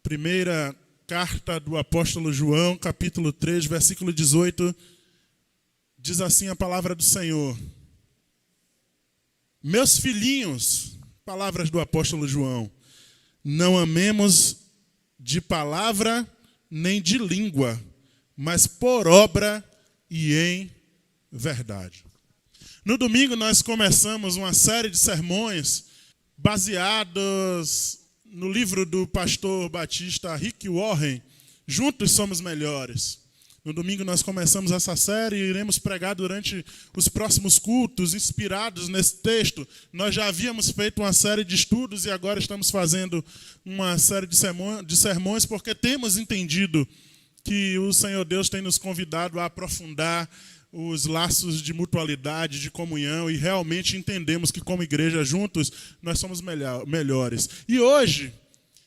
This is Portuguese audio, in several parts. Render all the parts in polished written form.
Primeira carta do apóstolo João, capítulo 3, versículo 18, diz assim a palavra do Senhor. Meus filhinhos, palavras do apóstolo João, não amemos de palavra nem de língua, mas por obra e em verdade. No domingo nós começamos uma série de sermões baseados no livro do pastor batista Rick Warren, Juntos Somos Melhores. No domingo nós começamos essa série e iremos pregar durante os próximos cultos, inspirados nesse texto. Nós já havíamos feito uma série de estudos e agora estamos fazendo uma série de sermões porque temos entendido que o Senhor Deus tem nos convidado a aprofundar os laços de mutualidade, de comunhão, e realmente entendemos que como igreja juntos nós somos melhores. E hoje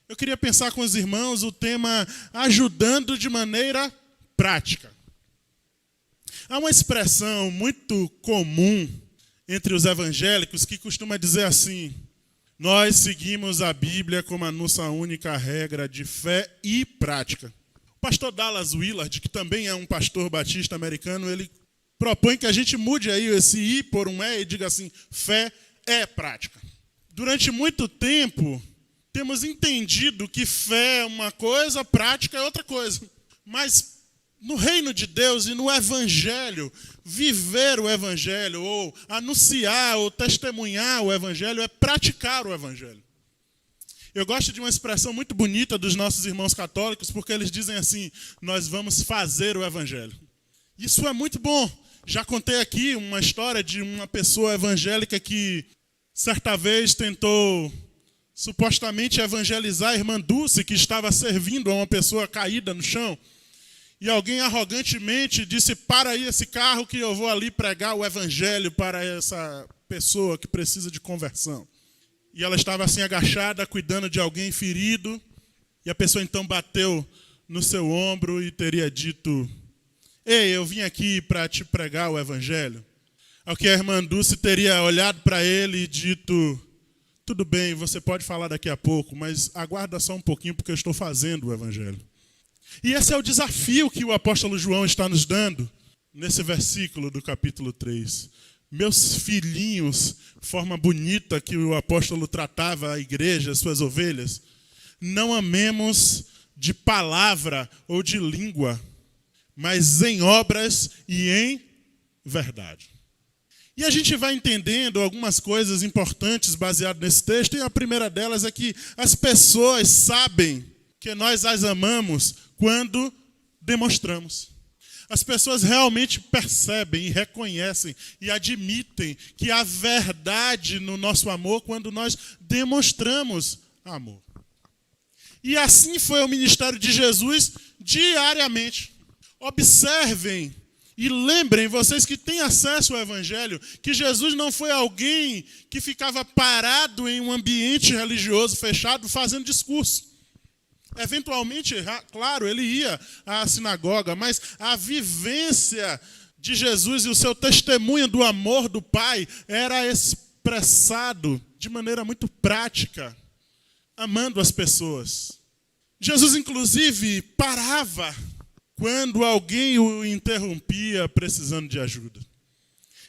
eu queria pensar com os irmãos o tema ajudando de maneira prática. Há uma expressão muito comum entre os evangélicos que costuma dizer assim: nós seguimos a Bíblia como a nossa única regra de fé e prática. O pastor Dallas Willard, que também é um pastor batista americano, ele propõe que a gente mude aí esse I por um E e diga assim: fé é prática. Durante muito tempo, temos entendido que fé é uma coisa, prática é outra coisa. Mas no reino de Deus e no evangelho, viver o evangelho, ou anunciar, ou testemunhar o evangelho, é praticar o evangelho. Eu gosto de uma expressão muito bonita dos nossos irmãos católicos, porque eles dizem assim: nós vamos fazer o evangelho. Isso é muito bom. Já contei aqui uma história de uma pessoa evangélica que certa vez tentou supostamente evangelizar a irmã Dulce, que estava servindo a uma pessoa caída no chão. E alguém arrogantemente disse: para aí esse carro que eu vou ali pregar o evangelho para essa pessoa que precisa de conversão. E ela estava assim agachada, cuidando de alguém ferido. E a pessoa então bateu no seu ombro e teria dito: ei, eu vim aqui para te pregar o evangelho. Ao que a irmã Dulce teria olhado para ele e dito: tudo bem, você pode falar daqui a pouco, mas aguarda só um pouquinho porque eu estou fazendo o evangelho. E esse é o desafio que o apóstolo João está nos dando nesse versículo do capítulo 3. Meus filhinhos, forma bonita que o apóstolo tratava a igreja, as suas ovelhas, não amemos de palavra ou de língua, mas em obras e em verdade. E a gente vai entendendo algumas coisas importantes baseadas nesse texto, e a primeira delas é que as pessoas sabem que nós as amamos quando demonstramos. As pessoas realmente percebem e reconhecem e admitem que há verdade no nosso amor quando nós demonstramos amor. E assim foi o ministério de Jesus diariamente. Observem e lembrem, vocês que têm acesso ao evangelho, que Jesus não foi alguém que ficava parado em um ambiente religioso fechado fazendo discurso. Eventualmente, claro, ele ia à sinagoga, mas a vivência de Jesus e o seu testemunho do amor do Pai era expressado de maneira muito prática, amando as pessoas. Jesus, inclusive, parava quando alguém o interrompia precisando de ajuda.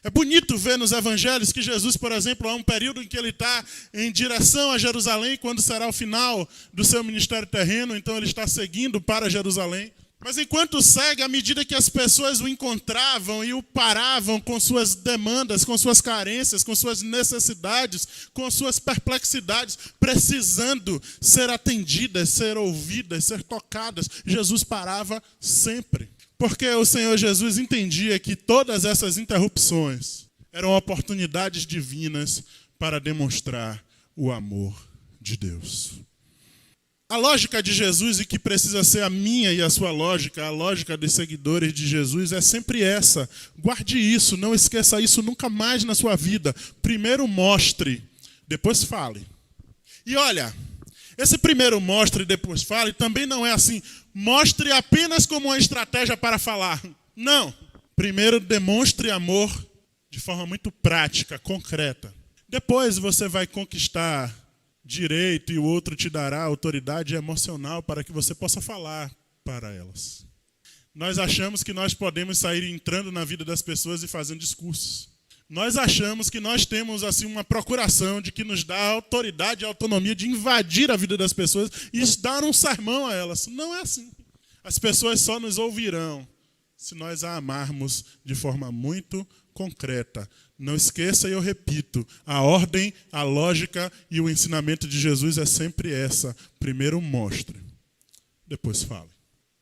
É bonito ver nos evangelhos que Jesus, por exemplo, há um período em que ele está em direção a Jerusalém, quando será o final do seu ministério terreno, então ele está seguindo para Jerusalém. Mas enquanto segue, à medida que as pessoas o encontravam e o paravam com suas demandas, com suas carências, com suas necessidades, com suas perplexidades, precisando ser atendidas, ser ouvidas, ser tocadas, Jesus parava sempre. Porque o Senhor Jesus entendia que todas essas interrupções eram oportunidades divinas para demonstrar o amor de Deus. A lógica de Jesus, e que precisa ser a minha e a sua lógica, a lógica dos seguidores de Jesus, é sempre essa. Guarde isso, não esqueça isso nunca mais na sua vida. Primeiro mostre, depois fale. E olha, esse primeiro mostre e depois fale também não é assim: mostre apenas como uma estratégia para falar. Não. Primeiro demonstre amor de forma muito prática, concreta. Depois você vai conquistar direito e o outro te dará autoridade emocional para que você possa falar para elas. Nós achamos que nós podemos sair entrando na vida das pessoas e fazendo discursos. Nós achamos que nós temos assim uma procuração de que nos dá autoridade e autonomia de invadir a vida das pessoas e dar um sermão a elas. Não é assim. As pessoas só nos ouvirão se nós a amarmos de forma muito concreta. Não esqueça, e eu repito, a ordem, a lógica e o ensinamento de Jesus é sempre essa. Primeiro mostre, depois fale.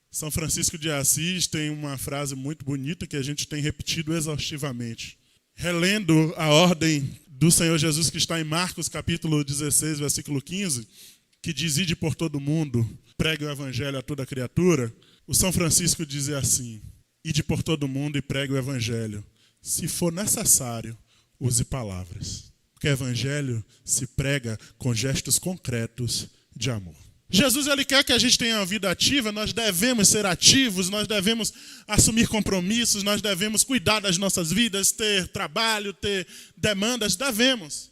São Francisco de Assis tem uma frase muito bonita que a gente tem repetido exaustivamente. Relendo a ordem do Senhor Jesus que está em Marcos capítulo 16, versículo 15, que diz: ide por todo mundo, pregue o evangelho a toda criatura, o São Francisco dizia assim: ide por todo mundo e pregue o evangelho. Se for necessário, use palavras. Porque o evangelho se prega com gestos concretos de amor. Jesus ele quer que a gente tenha uma vida ativa, nós devemos ser ativos, nós devemos assumir compromissos, nós devemos cuidar das nossas vidas, ter trabalho, ter demandas, devemos.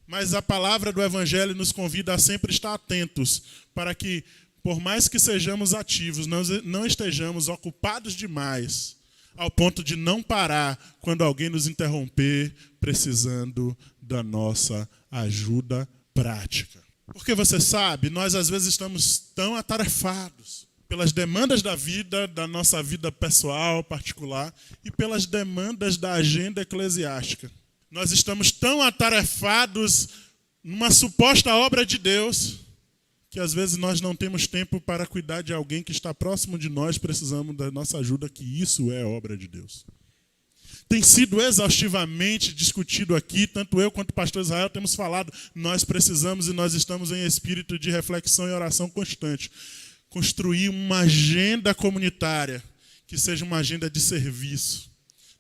Mas a palavra do evangelho nos convida a sempre estar atentos, para que, por mais que sejamos ativos, não estejamos ocupados demais, ao ponto de não parar quando alguém nos interromper, precisando da nossa ajuda prática. Porque você sabe, nós às vezes estamos tão atarefados pelas demandas da vida, da nossa vida pessoal, particular, e pelas demandas da agenda eclesiástica. Nós estamos tão atarefados numa suposta obra de Deus, que às vezes nós não temos tempo para cuidar de alguém que está próximo de nós, precisamos da nossa ajuda, que isso é obra de Deus. Tem sido exaustivamente discutido aqui, tanto eu quanto o pastor Israel temos falado, nós precisamos e nós estamos em espírito de reflexão e oração constante. Construir uma agenda comunitária, que seja uma agenda de serviço.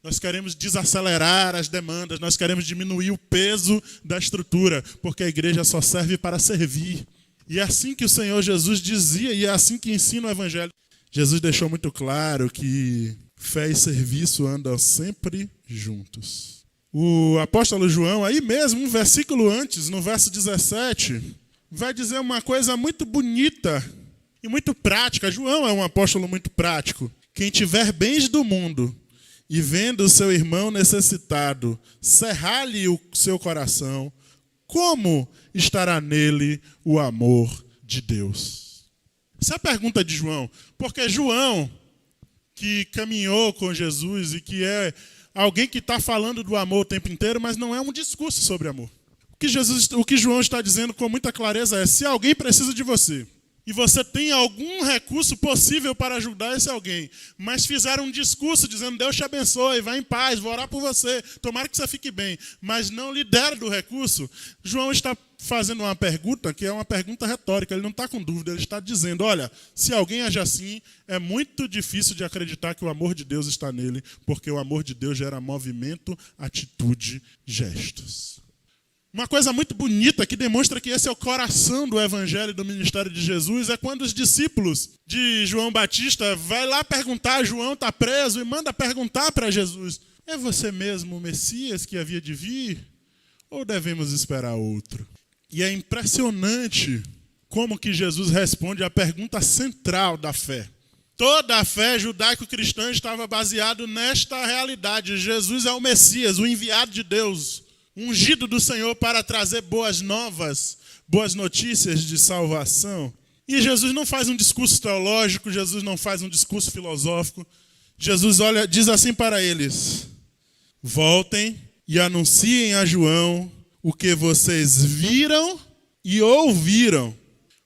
Nós queremos desacelerar as demandas, nós queremos diminuir o peso da estrutura, porque a igreja só serve para servir. E é assim que o Senhor Jesus dizia, e é assim que ensina o evangelho. Jesus deixou muito claro que fé e serviço andam sempre juntos. O apóstolo João, aí mesmo, um versículo antes, no verso 17, vai dizer uma coisa muito bonita e muito prática. João é um apóstolo muito prático. Quem tiver bens do mundo e vendo o seu irmão necessitado, cerrar-lhe o seu coração, como estará nele o amor de Deus? Essa é a pergunta de João. Porque João, que caminhou com Jesus e que é alguém que está falando do amor o tempo inteiro, mas não é um discurso sobre amor. O que João está dizendo com muita clareza é: se alguém precisa de você, e você tem algum recurso possível para ajudar esse alguém, mas fizeram um discurso dizendo: Deus te abençoe, vá em paz, vou orar por você, tomara que você fique bem, mas não lhe deram do recurso, João está fazendo uma pergunta que é uma pergunta retórica, ele não está com dúvida, ele está dizendo: olha, se alguém age assim, é muito difícil de acreditar que o amor de Deus está nele, porque o amor de Deus gera movimento, atitude, gestos. Uma coisa muito bonita que demonstra que esse é o coração do evangelho e do ministério de Jesus é quando os discípulos de João Batista vai lá perguntar: João está preso, e manda perguntar para Jesus: é você mesmo o Messias que havia de vir? Ou devemos esperar outro? E é impressionante como que Jesus responde à pergunta central da fé. Toda a fé judaico-cristã estava baseada nesta realidade: Jesus é o Messias, o enviado de Deus, ungido do Senhor para trazer boas novas, boas notícias de salvação. E Jesus não faz um discurso teológico, Jesus não faz um discurso filosófico. Jesus diz assim para eles: voltem e anunciem a João o que vocês viram e ouviram.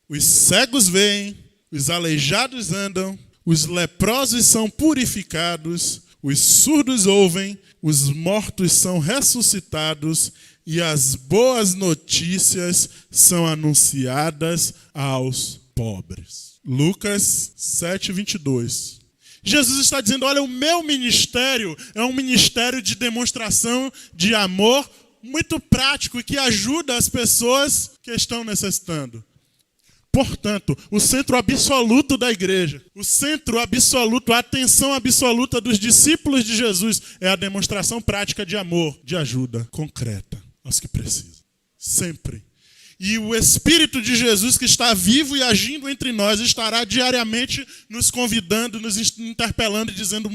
Os cegos veem, os aleijados andam, os leprosos são purificados, os surdos ouvem, os mortos são ressuscitados e as boas notícias são anunciadas aos pobres. Lucas 7:22. Jesus está dizendo: olha, o meu ministério é um ministério de demonstração de amor muito prático e que ajuda as pessoas que estão necessitando. Portanto, o centro absoluto da igreja, o centro absoluto, a atenção absoluta dos discípulos de Jesus é a demonstração prática de amor, de ajuda concreta aos que precisam. Sempre. E o Espírito de Jesus, que está vivo e agindo entre nós, estará diariamente nos convidando, nos interpelando e dizendo: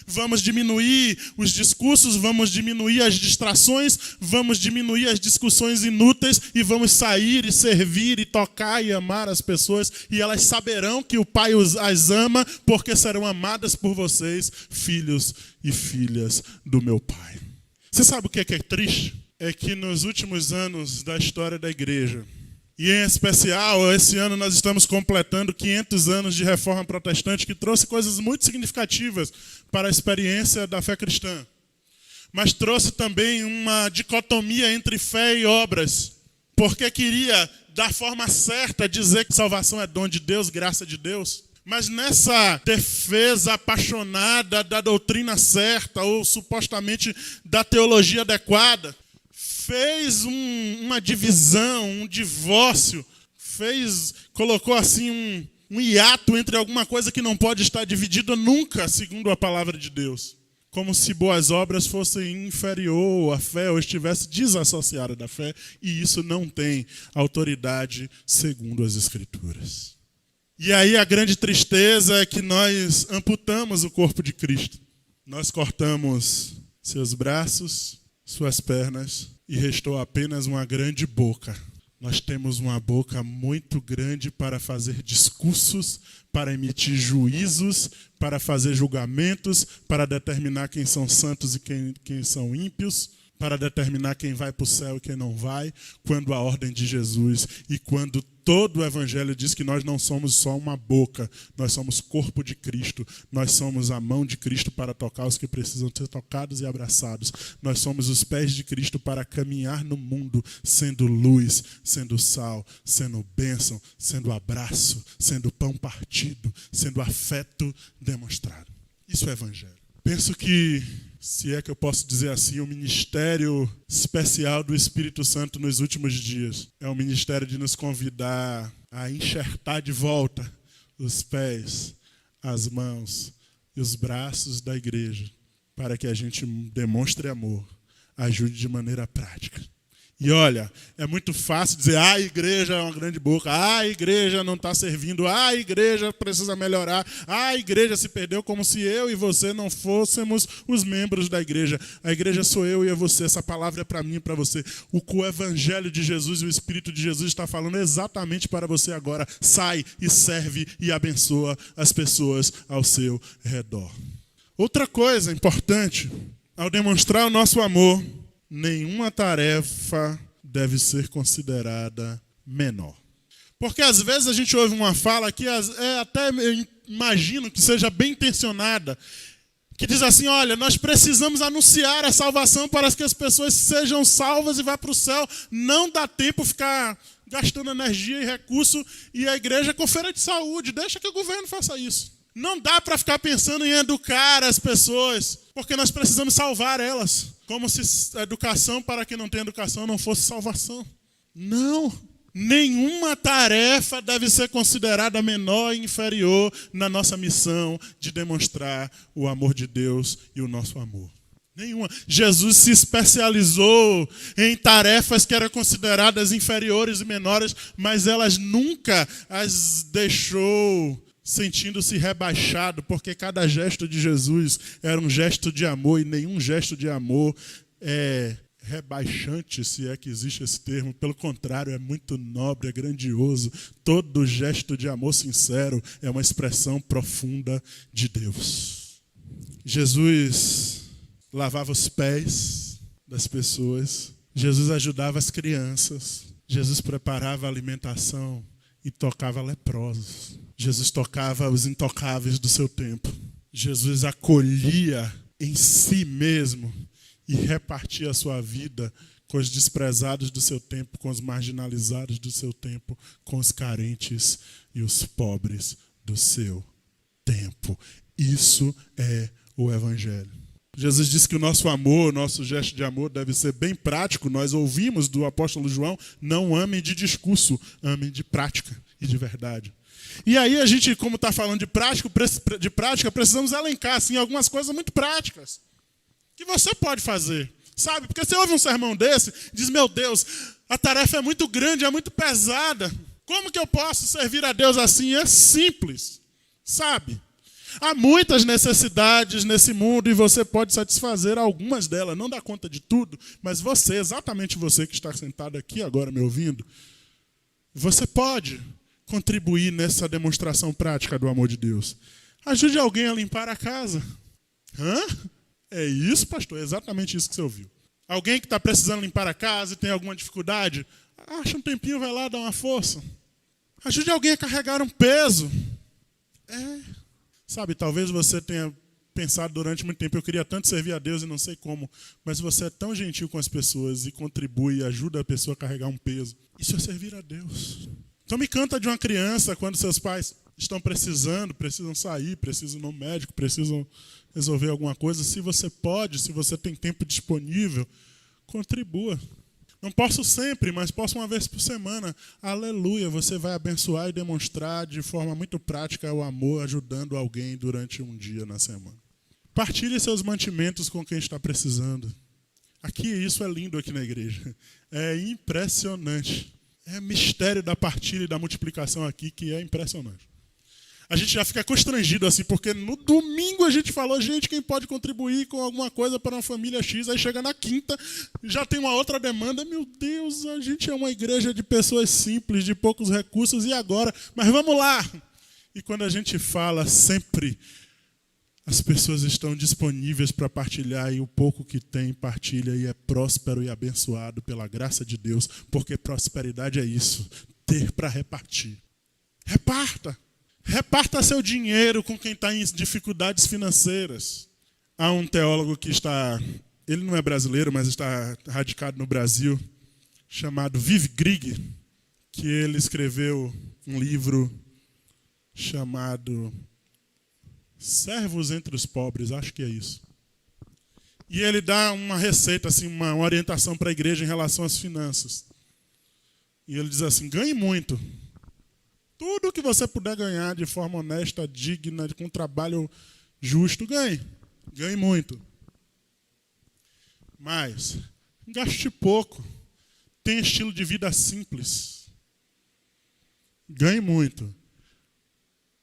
vamos diminuir os discursos, vamos diminuir as distrações, vamos diminuir as discussões inúteis e vamos sair e servir e tocar e amar as pessoas. E elas saberão que o Pai as ama, porque serão amadas por vocês, filhos e filhas do meu Pai. Você sabe o que é triste? É que nos últimos anos da história da igreja, e em especial, esse ano nós estamos completando 500 anos de reforma protestante, que trouxe coisas muito significativas para a experiência da fé cristã. Mas trouxe também uma dicotomia entre fé e obras, porque queria, da forma certa, dizer que salvação é dom de Deus, graça de Deus. Mas nessa defesa apaixonada da doutrina certa, ou supostamente da teologia adequada, fez uma divisão, um divórcio, colocou assim um hiato entre alguma coisa que não pode estar dividida nunca, segundo a palavra de Deus. Como se boas obras fossem inferior à fé ou estivesse desassociada da fé, e isso não tem autoridade segundo as Escrituras. E aí a grande tristeza é que nós amputamos o corpo de Cristo. Nós cortamos seus braços, suas pernas, e restou apenas uma grande boca. Nós temos uma boca muito grande para fazer discursos, para emitir juízos, para fazer julgamentos, para determinar quem são santos e quem são ímpios, para determinar quem vai para o céu e quem não vai, quando a ordem de Jesus e quando todo o Evangelho diz que nós não somos só uma boca, nós somos corpo de Cristo, nós somos a mão de Cristo para tocar os que precisam ser tocados e abraçados, nós somos os pés de Cristo para caminhar no mundo, sendo luz, sendo sal, sendo bênção, sendo abraço, sendo pão partido, sendo afeto demonstrado. Isso é Evangelho. Penso que, se é que eu posso dizer assim, o ministério especial do Espírito Santo nos últimos dias é o ministério de nos convidar a enxertar de volta os pés, as mãos e os braços da igreja, para que a gente demonstre amor, ajude de maneira prática. E olha, é muito fácil dizer: a igreja é uma grande boca, a igreja não está servindo, a igreja precisa melhorar, a igreja se perdeu, como se eu e você não fôssemos os membros da igreja. A igreja sou eu e é você, essa palavra é para mim e para você. O Evangelho de Jesus e o Espírito de Jesus está falando exatamente para você agora. Sai e serve e abençoa as pessoas ao seu redor. Outra coisa importante, ao demonstrar o nosso amor, nenhuma tarefa deve ser considerada menor. Porque às vezes a gente ouve uma fala que até eu imagino que seja bem intencionada, que diz assim: olha, nós precisamos anunciar a salvação para que as pessoas sejam salvas e vá para o céu. Não dá tempo ficar gastando energia e recurso e a igreja com feira de saúde. Deixa que o governo faça isso. Não dá para ficar pensando em educar as pessoas, porque nós precisamos salvar elas. Como se a educação para quem não tem educação não fosse salvação. Não. Nenhuma tarefa deve ser considerada menor e inferior na nossa missão de demonstrar o amor de Deus e o nosso amor. Nenhuma. Jesus se especializou em tarefas que eram consideradas inferiores e menores, mas elas nunca as deixou sentindo-se rebaixado, porque cada gesto de Jesus era um gesto de amor, e nenhum gesto de amor é rebaixante, se é que existe esse termo. Pelo contrário, é muito nobre, é grandioso. Todo gesto de amor sincero é uma expressão profunda de Deus. Jesus lavava os pés das pessoas, Jesus ajudava as crianças, Jesus preparava a alimentação e tocava leprosos. Jesus tocava os intocáveis do seu tempo. Jesus acolhia em si mesmo e repartia a sua vida com os desprezados do seu tempo, com os marginalizados do seu tempo, com os carentes e os pobres do seu tempo. Isso é o Evangelho. Jesus disse que o nosso amor, o nosso gesto de amor deve ser bem prático. Nós ouvimos do apóstolo João: não amem de discurso, amem de prática e de verdade. E aí a gente, como está falando de prática, precisamos elencar assim, algumas coisas muito práticas que você pode fazer. Sabe? Porque você ouve um sermão desse e diz, meu Deus, a tarefa é muito grande, é muito pesada. Como que eu posso servir a Deus assim? É simples, sabe? Há muitas necessidades nesse mundo e você pode satisfazer algumas delas. Não dá conta de tudo, mas você, exatamente você que está sentado aqui agora me ouvindo, você pode contribuir nessa demonstração prática do amor de Deus. Ajude alguém a limpar a casa. Hã? É isso, pastor? É exatamente isso que você ouviu. Alguém que está precisando limpar a casa e tem alguma dificuldade, acha um tempinho, vai lá dar uma força. Ajude alguém a carregar um peso. Sabe, talvez você tenha pensado durante muito tempo, eu queria tanto servir a Deus e não sei como, mas você é tão gentil com as pessoas e contribui e ajuda a pessoa a carregar um peso. Isso é servir a Deus. Então me canta de uma criança quando seus pais estão precisam sair, precisam ir no médico, precisam resolver alguma coisa. Se você pode, se você tem tempo disponível, contribua. Não posso sempre, mas posso uma vez por semana. Aleluia, você vai abençoar e demonstrar de forma muito prática o amor, ajudando alguém durante um dia na semana. Partilhe seus mantimentos com quem está precisando. Aqui, isso é lindo aqui na igreja. É impressionante. É mistério da partilha e da multiplicação aqui que é impressionante. A gente já fica constrangido assim, porque no domingo a gente falou, gente, quem pode contribuir com alguma coisa para uma família X, aí chega na quinta, já tem uma outra demanda. Meu Deus, a gente é uma igreja de pessoas simples, de poucos recursos, e agora? Mas vamos lá! E quando a gente fala, sempre as pessoas estão disponíveis para partilhar, e o pouco que tem, partilha, e é próspero e abençoado pela graça de Deus, porque prosperidade é isso, ter para repartir. Reparta! Reparta seu dinheiro com quem está em dificuldades financeiras. Há um teólogo que ele não é brasileiro, mas está radicado no Brasil, chamado Viv Grieg, que ele escreveu um livro chamado Servos entre os Pobres, acho que é isso. E ele dá uma receita, assim, uma orientação para a igreja em relação às finanças. E ele diz assim, ganhe muito. Tudo que você puder ganhar de forma honesta, digna, com trabalho justo, ganhe. Ganhe muito. Mas gaste pouco. Tenha estilo de vida simples. Ganhe muito.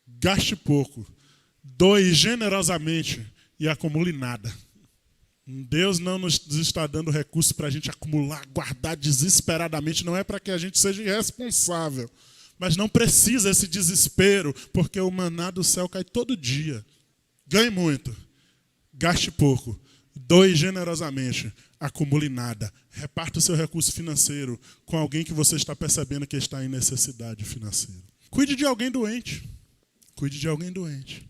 Gaste pouco. Doe generosamente e acumule nada. Deus não nos está dando recursos para a gente acumular, guardar desesperadamente. Não é para que a gente seja irresponsável. Mas não precisa esse desespero, porque o maná do céu cai todo dia. Ganhe muito, gaste pouco, doe generosamente, acumule nada. Reparta o seu recurso financeiro com alguém que você está percebendo que está em necessidade financeira. Cuide de alguém doente. Cuide de alguém doente.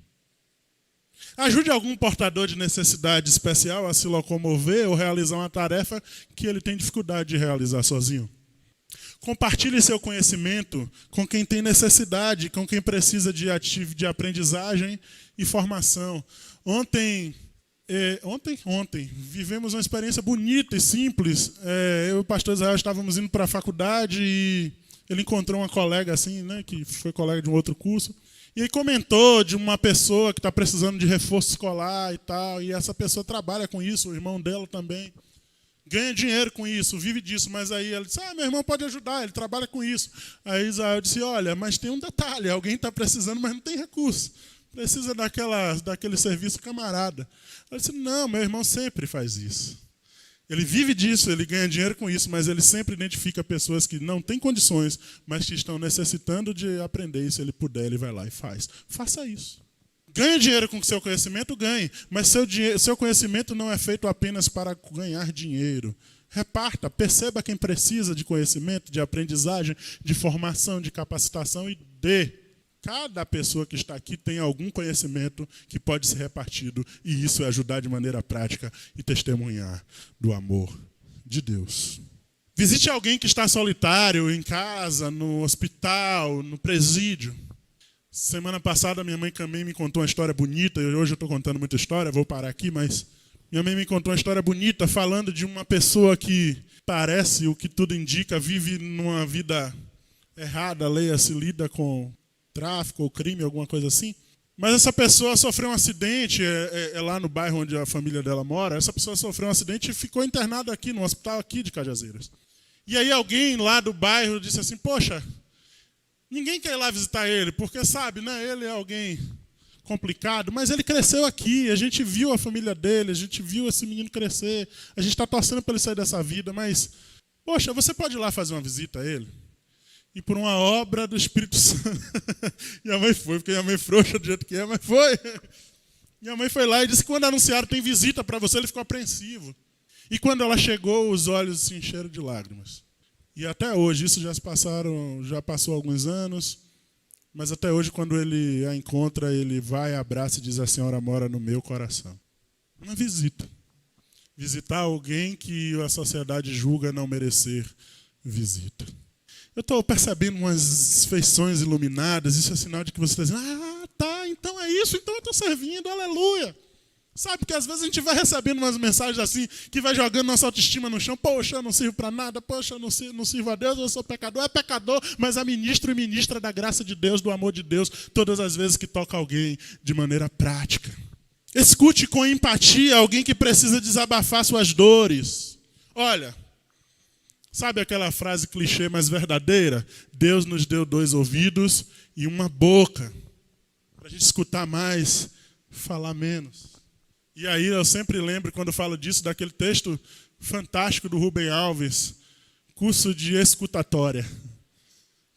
Ajude algum portador de necessidade especial a se locomover ou realizar uma tarefa que ele tem dificuldade de realizar sozinho. Compartilhe seu conhecimento com quem tem necessidade, com quem precisa de aprendizagem e formação. Ontem, vivemos uma experiência bonita e simples. Eu e o pastor Israel estávamos indo para a faculdade e ele encontrou uma colega assim, né, que foi colega de um outro curso. E aí comentou de uma pessoa que está precisando de reforço escolar e tal. E essa pessoa trabalha com isso, o irmão dela também. Ganha dinheiro com isso, vive disso, mas aí ela disse, meu irmão pode ajudar, ele trabalha com isso. Aí Israel disse, olha, mas tem um detalhe, alguém está precisando, mas não tem recurso. Precisa daquele serviço camarada. Ela disse, não, meu irmão sempre faz isso. Ele vive disso, ele ganha dinheiro com isso, mas ele sempre identifica pessoas que não têm condições, mas que estão necessitando de aprender, e se ele puder, ele vai lá e faz. Faça isso. Ganhe dinheiro com o seu conhecimento, ganhe. Mas seu conhecimento não é feito apenas para ganhar dinheiro. Reparta, perceba quem precisa de conhecimento, de aprendizagem, de formação, de capacitação e dê. Cada pessoa que está aqui tem algum conhecimento que pode ser repartido e isso é ajudar de maneira prática e testemunhar do amor de Deus. Visite alguém que está solitário, em casa, no hospital, no presídio. Semana passada, minha mãe também me contou uma história bonita. Hoje eu estou contando muita história, vou parar aqui, mas minha mãe me contou uma história bonita falando de uma pessoa que parece, o que tudo indica, vive numa vida errada, leia-se, lida com tráfico ou crime, alguma coisa assim. Mas essa pessoa sofreu um acidente, é lá no bairro onde a família dela mora. Essa pessoa sofreu um acidente e ficou internada aqui, no hospital aqui de Cajazeiras. E aí alguém lá do bairro disse assim, poxa, ninguém quer ir lá visitar ele, porque sabe, né, ele é alguém complicado, mas ele cresceu aqui, a gente viu a família dele, a gente viu esse menino crescer, a gente está torcendo para ele sair dessa vida, mas, poxa, você pode ir lá fazer uma visita a ele? E por uma obra do Espírito Santo, minha mãe foi, porque minha mãe é frouxa do jeito que é, mas foi. Minha mãe foi lá e disse que quando anunciaram tem visita para você, ele ficou apreensivo. E quando ela chegou, os olhos se encheram de lágrimas. E até hoje, isso já passou alguns anos, mas até hoje, quando ele a encontra, ele vai, abraça e diz, a senhora mora no meu coração. Uma visita. Visitar alguém que a sociedade julga não merecer visita. Eu estou percebendo umas feições iluminadas, isso é sinal de que você está dizendo, tá, então é isso, então eu estou servindo, aleluia. Sabe, que às vezes a gente vai recebendo umas mensagens assim, que vai jogando nossa autoestima no chão, poxa, eu não sirvo para nada, poxa, eu não sirvo a Deus, eu sou pecador. É pecador, mas é ministro e ministra da graça de Deus, do amor de Deus, todas as vezes que toca alguém de maneira prática. Escute com empatia alguém que precisa desabafar suas dores. Olha, sabe aquela frase clichê, mas verdadeira? Deus nos deu 2 ouvidos e uma boca, para a gente escutar mais, falar menos. E aí eu sempre lembro, quando falo disso, daquele texto fantástico do Rubem Alves, curso de escutatória.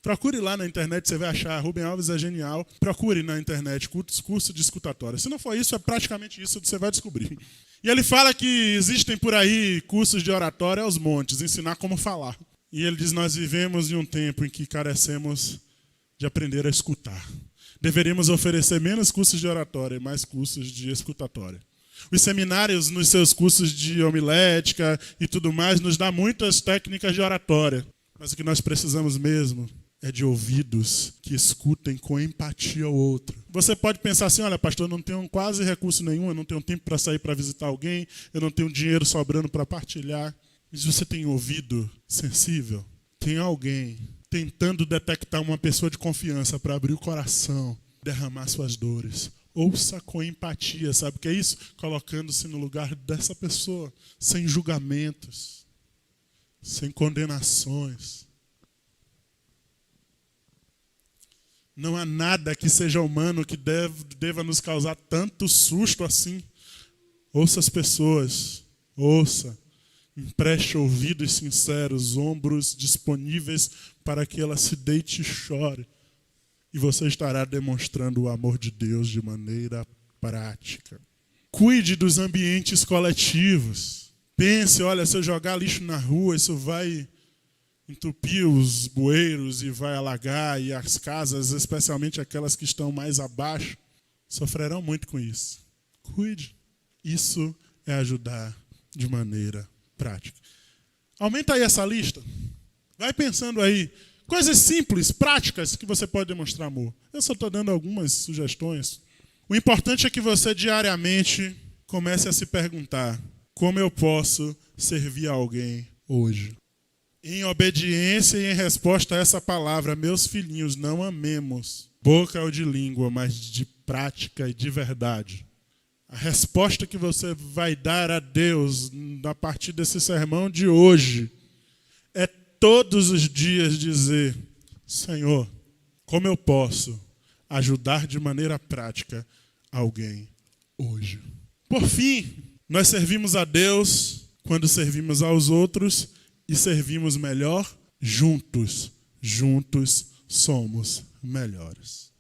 Procure lá na internet, você vai achar. Rubem Alves é genial. Procure na internet, curso de escutatória. Se não for isso, é praticamente isso que você vai descobrir. E ele fala que existem por aí cursos de oratória aos montes, ensinar como falar. E ele diz, nós vivemos em um tempo em que carecemos de aprender a escutar. Deveríamos oferecer menos cursos de oratória e mais cursos de escutatória. Os seminários, nos seus cursos de homilética e tudo mais, nos dá muitas técnicas de oratória. Mas o que nós precisamos mesmo é de ouvidos que escutem com empatia o outro. Você pode pensar assim, olha, pastor, eu não tenho quase recurso nenhum, eu não tenho tempo para sair para visitar alguém, eu não tenho dinheiro sobrando para partilhar. Mas você tem ouvido sensível? Tem alguém tentando detectar uma pessoa de confiança para abrir o coração, derramar suas dores. Ouça com empatia, sabe o que é isso? Colocando-se no lugar dessa pessoa, sem julgamentos, sem condenações. Não há nada que seja humano que deva nos causar tanto susto assim. Ouça as pessoas, ouça, empreste ouvidos sinceros, ombros disponíveis para que ela se deite e chore. E você estará demonstrando o amor de Deus de maneira prática. Cuide dos ambientes coletivos. Pense, olha, se eu jogar lixo na rua, isso vai entupir os bueiros e vai alagar, e as casas, especialmente aquelas que estão mais abaixo, sofrerão muito com isso. Cuide. Isso é ajudar de maneira prática. Aumenta aí essa lista. Vai pensando aí. Coisas simples, práticas, que você pode demonstrar amor. Eu só estou dando algumas sugestões. O importante é que você diariamente comece a se perguntar, como eu posso servir a alguém hoje? Em obediência e em resposta a essa palavra, meus filhinhos, não amemos boca ou de língua, mas de prática e de verdade. A resposta que você vai dar a Deus a partir desse sermão de hoje é todos os dias dizer, Senhor, como eu posso ajudar de maneira prática alguém hoje? Por fim, nós servimos a Deus quando servimos aos outros e servimos melhor juntos. Juntos somos melhores.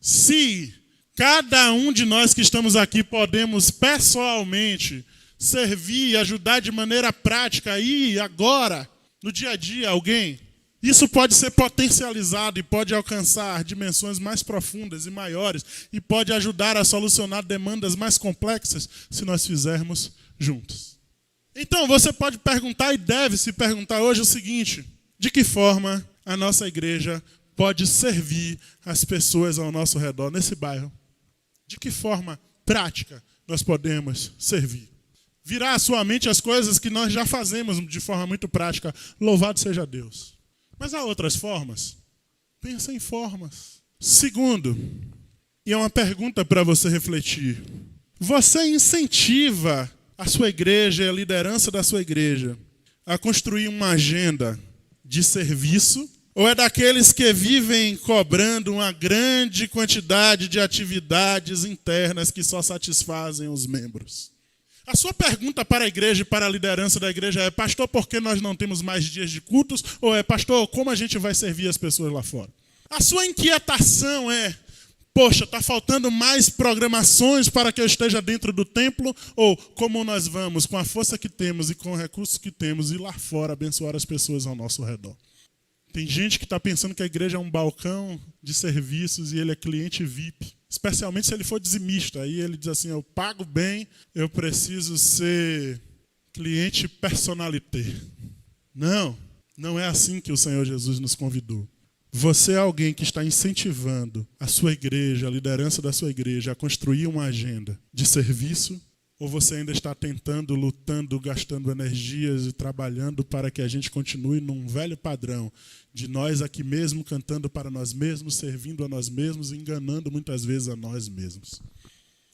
Se cada um de nós que estamos aqui podemos pessoalmente servir e ajudar de maneira prática aí, agora, no dia a dia, alguém, isso pode ser potencializado e pode alcançar dimensões mais profundas e maiores e pode ajudar a solucionar demandas mais complexas se nós fizermos juntos. Então, você pode perguntar e deve se perguntar hoje o seguinte, de que forma a nossa igreja pode servir as pessoas ao nosso redor, nesse bairro? De que forma prática nós podemos servir? Virar à sua mente as coisas que nós já fazemos de forma muito prática. Louvado seja Deus. Mas há outras formas? Pensa em formas. Segundo, E é uma pergunta para você refletir. Você incentiva a sua igreja e a liderança da sua igreja a construir uma agenda de serviço? Ou é daqueles que vivem cobrando uma grande quantidade de atividades internas que só satisfazem os membros? A sua pergunta para a igreja e para a liderança da igreja é: pastor, por que nós não temos mais dias de cultos? Ou é: pastor, como a gente vai servir as pessoas lá fora? A sua inquietação é: poxa, está faltando mais programações para que eu esteja dentro do templo? Ou como nós vamos, com a força que temos e com os recursos que temos, ir lá fora abençoar as pessoas ao nosso redor? Tem gente que está pensando que a igreja é um balcão de serviços e ele é cliente VIP. Especialmente se ele for dizimista. Aí ele diz assim: eu pago bem, eu preciso ser cliente personalité. Não, não é assim que o Senhor Jesus nos convidou. Você é alguém que está incentivando a sua igreja, a liderança da sua igreja, a construir uma agenda de serviço? Ou você ainda está tentando, lutando, gastando energias e trabalhando para que a gente continue num velho padrão de nós aqui mesmo, cantando para nós mesmos, servindo a nós mesmos, enganando muitas vezes a nós mesmos?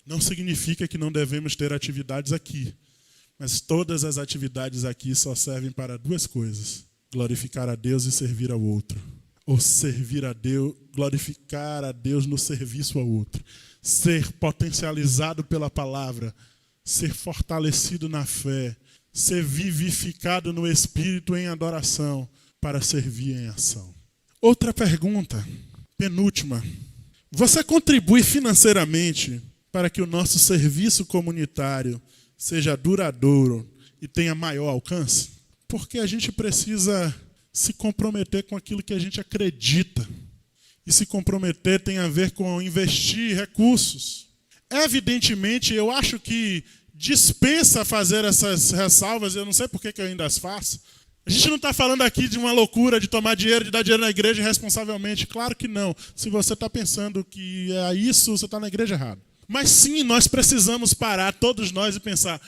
Não significa que não devemos ter atividades aqui, mas todas as atividades aqui só servem para duas coisas: glorificar a Deus e servir ao outro. Ou servir a Deus, glorificar a Deus no serviço ao outro. Ser potencializado pela palavra, ser fortalecido na fé, ser vivificado no Espírito em adoração, para servir em ação. Outra pergunta, penúltima. Você contribui financeiramente para que o nosso serviço comunitário seja duradouro e tenha maior alcance? Porque a gente precisa se comprometer com aquilo que a gente acredita. E se comprometer tem a ver com investir recursos. Evidentemente, eu acho que dispensa fazer essas ressalvas, eu não sei por que eu ainda as faço. A gente não está falando aqui de uma loucura de tomar dinheiro, de dar dinheiro na igreja irresponsavelmente. Claro que não. Se você está pensando que é isso, você está na igreja errada. Mas sim, nós precisamos parar, todos nós, e pensar: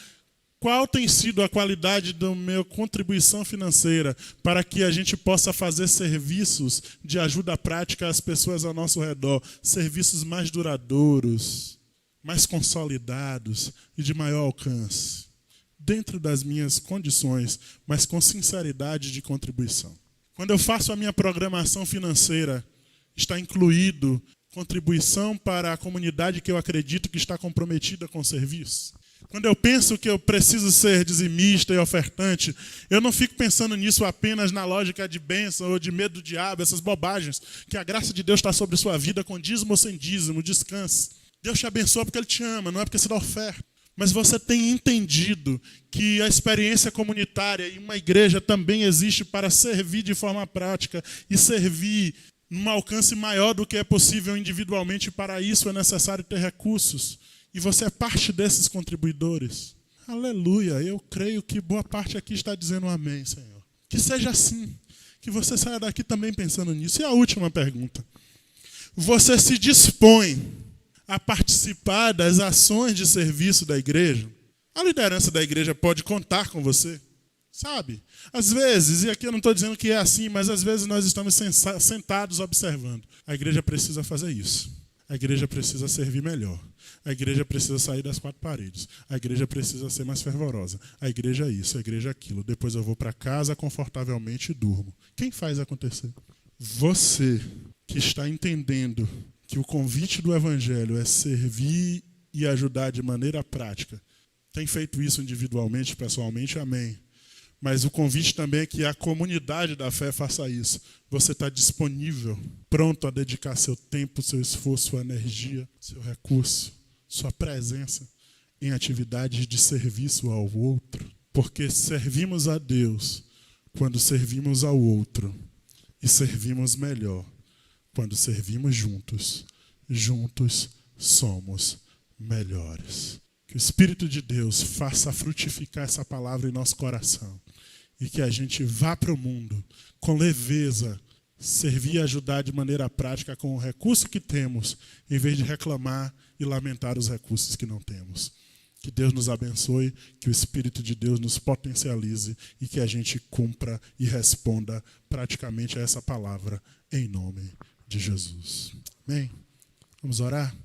qual tem sido a qualidade da minha contribuição financeira para que a gente possa fazer serviços de ajuda prática às pessoas ao nosso redor, serviços mais duradouros, mais consolidados e de maior alcance, dentro das minhas condições, mas com sinceridade de contribuição. Quando eu faço a minha programação financeira, está incluído contribuição para a comunidade que eu acredito que está comprometida com o serviço. Quando eu penso que eu preciso ser dizimista e ofertante, eu não fico pensando nisso apenas na lógica de bênção ou de medo do diabo, essas bobagens, que a graça de Deus está sobre sua vida com dízimo ou sem dízimo, descanse. Deus te abençoa porque Ele te ama, não é porque você dá oferta. Mas você tem entendido que a experiência comunitária e uma igreja também existe para servir de forma prática e servir num alcance maior do que é possível individualmente. Para isso é necessário ter recursos. E você é parte desses contribuidores. Aleluia, eu creio que boa parte aqui está dizendo amém, Senhor. Que seja assim, que você saia daqui também pensando nisso. E a última pergunta: você se dispõe a participar das ações de serviço da igreja? A liderança da igreja pode contar com você, sabe? Às vezes, e aqui eu não estou dizendo que é assim, mas às vezes nós estamos sentados observando. A igreja precisa fazer isso. A igreja precisa servir melhor. A igreja precisa sair das quatro paredes. A igreja precisa ser mais fervorosa. A igreja é isso, a igreja é aquilo. Depois eu vou para casa confortavelmente e durmo. Quem faz acontecer? Você que está entendendo que o convite do Evangelho é servir e ajudar de maneira prática. Tem feito isso individualmente, pessoalmente, amém. Mas o convite também é que a comunidade da fé faça isso. Você está disponível, pronto a dedicar seu tempo, seu esforço, sua energia, seu recurso, sua presença em atividades de serviço ao outro. Porque servimos a Deus quando servimos ao outro. E servimos melhor quando servimos juntos. Juntos somos melhores. Que o Espírito de Deus faça frutificar essa palavra em nosso coração. E que a gente vá para o mundo com leveza, servir e ajudar de maneira prática com o recurso que temos, em vez de reclamar e lamentar os recursos que não temos. Que Deus nos abençoe, que o Espírito de Deus nos potencialize e que a gente cumpra e responda praticamente a essa palavra em nome de Jesus. Amém? Vamos orar?